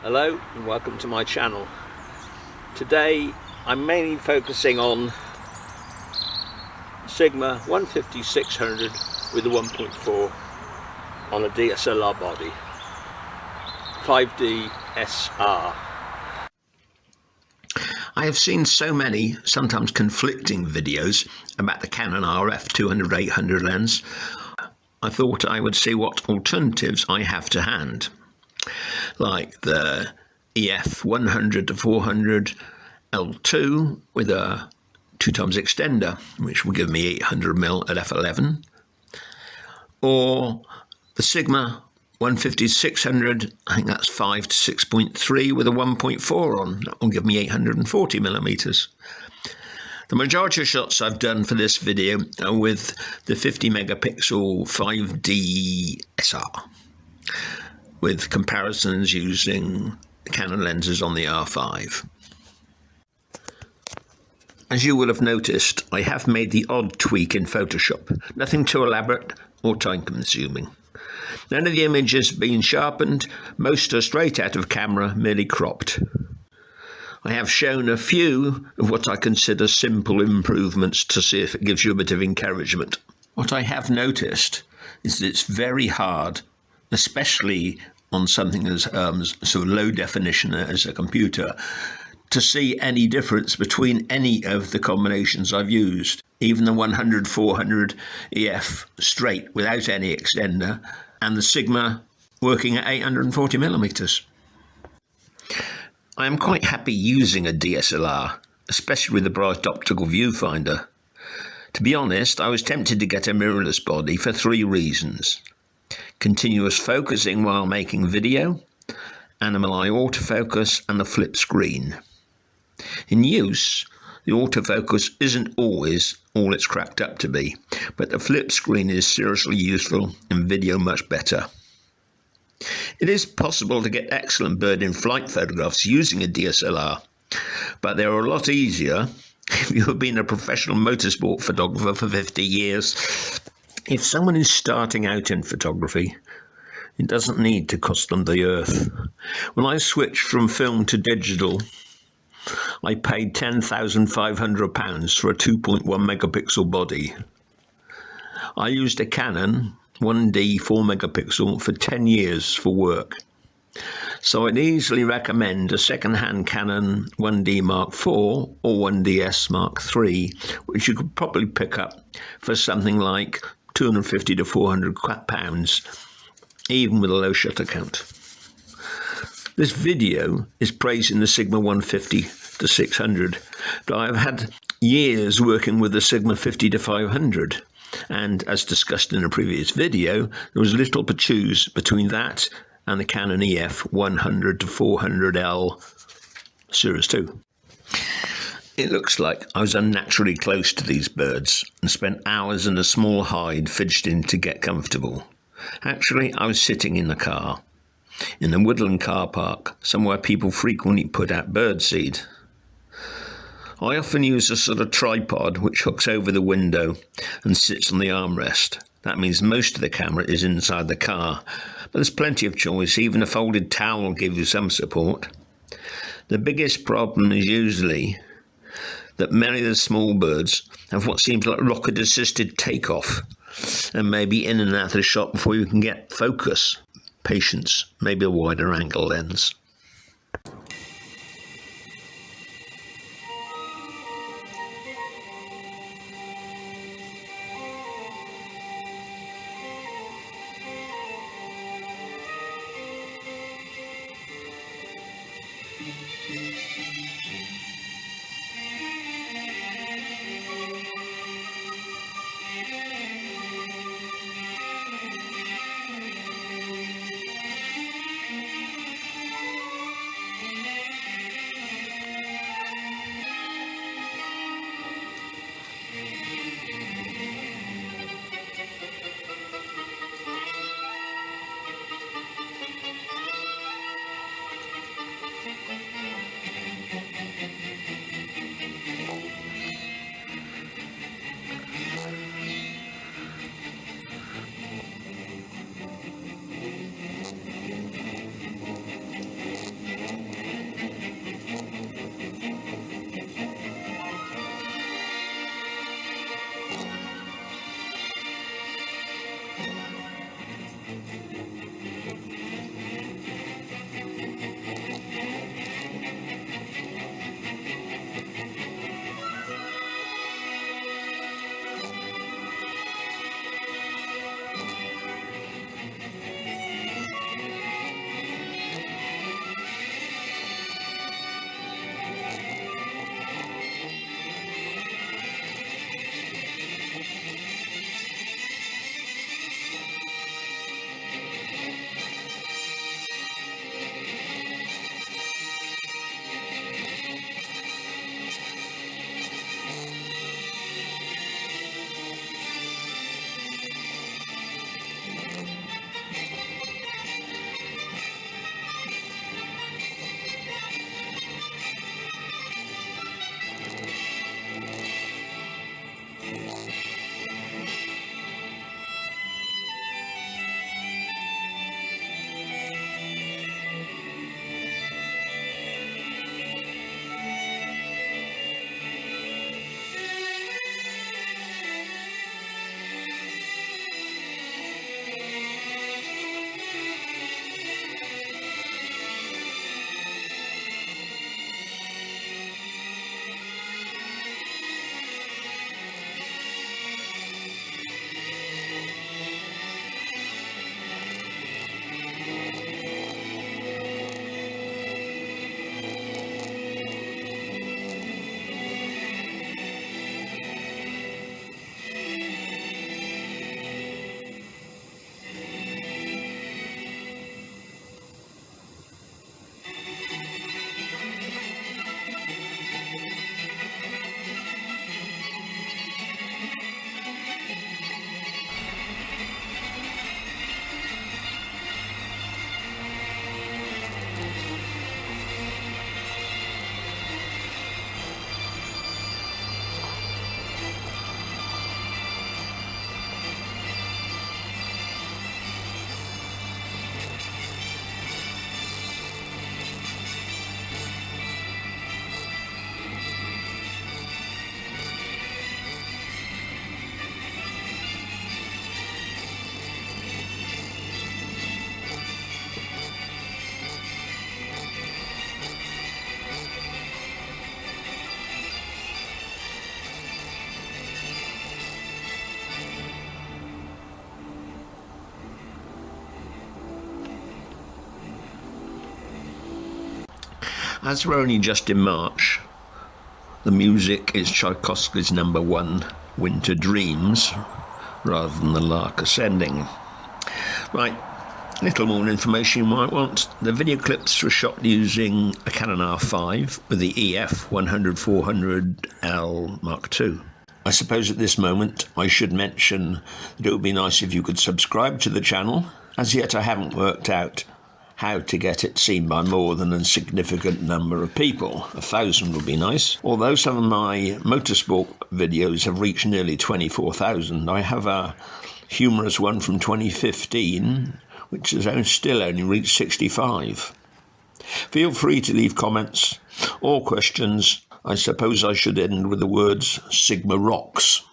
Hello and welcome to my channel. Today I'm mainly focusing on Sigma 150-600 with a 1.4 on a DSLR body, 5D SR. I have seen so many, sometimes conflicting videos about the Canon RF 200-800 lens. I thought I would see what alternatives I have to hand, like the EF 100-400 L2 with a 2x extender, which will give me 800mm at f11, or the Sigma 150-600, I think that's 5 to 6.3 with a 1.4 on. That will give me 840mm. The majority of shots I've done for this video are with the 50 megapixel 5D SR, with comparisons using Canon lenses on the R5. As you will have noticed, I have made the odd tweak in Photoshop, nothing too elaborate or time-consuming. None of the images have been sharpened, most are straight out of camera, merely cropped. I have shown a few of what I consider simple improvements to see if it gives you a bit of encouragement. What I have noticed is that it's very hard, especially on something as sort of low definition as a computer, to see any difference between any of the combinations I've used. Even the 100-400 EF straight without any extender, and the Sigma working at 840mm. I am quite happy using a DSLR, especially with a bright optical viewfinder. To be honest, I was tempted to get a mirrorless body for 3 reasons: continuous focusing while making video, animal eye autofocus, and the flip screen. In use, the autofocus isn't always all it's cracked up to be, but the flip screen is seriously useful and video much better. It is possible to get excellent bird-in-flight photographs using a DSLR, but they're a lot easier if you have been a professional motorsport photographer for 50 years. If someone is starting out in photography, it doesn't need to cost them the earth. When I switched from film to digital, I paid £10,500 for a 2.1 megapixel body. I used a Canon 1D 4 megapixel for 10 years for work. So I'd easily recommend a second-hand Canon 1D Mark IV or 1DS Mark III, which you could probably pick up for something like £250 to £400, even with a low shutter count. This video is praising the Sigma 150-600, but I've had years working with the Sigma 50-500, and as discussed in a previous video, there was little to choose between that and the Canon EF 100-400L Series 2. It looks like I was unnaturally close to these birds and spent hours in a small hide fidgeting to get comfortable. Actually, I was sitting in the car, in a woodland car park, somewhere people frequently put out birdseed. I often use a sort of tripod which hooks over the window and sits on the armrest. That means most of the camera is inside the car, but there's plenty of choice. Even a folded towel will give you some support. The biggest problem is usually that many of the small birds have what seems like rocket-assisted takeoff and may be in and out of the shot before you can get focus, patience, maybe a wider angle lens. As we're only just in March, the music is Tchaikovsky's number 1, Winter Dreams, rather than The Lark Ascending. Right, little more information you might want. The video clips were shot using a Canon R5 with the EF 100-400L Mark II. I suppose at this moment I should mention that it would be nice if you could subscribe to the channel. As yet I haven't worked out how to get it seen by more than a significant number of people. 1,000 would be nice. Although some of my motorsport videos have reached nearly 24,000, I have a humorous one from 2015 which has still only reached 65. Feel free to leave comments or questions. I suppose I should end with the words Sigma rocks.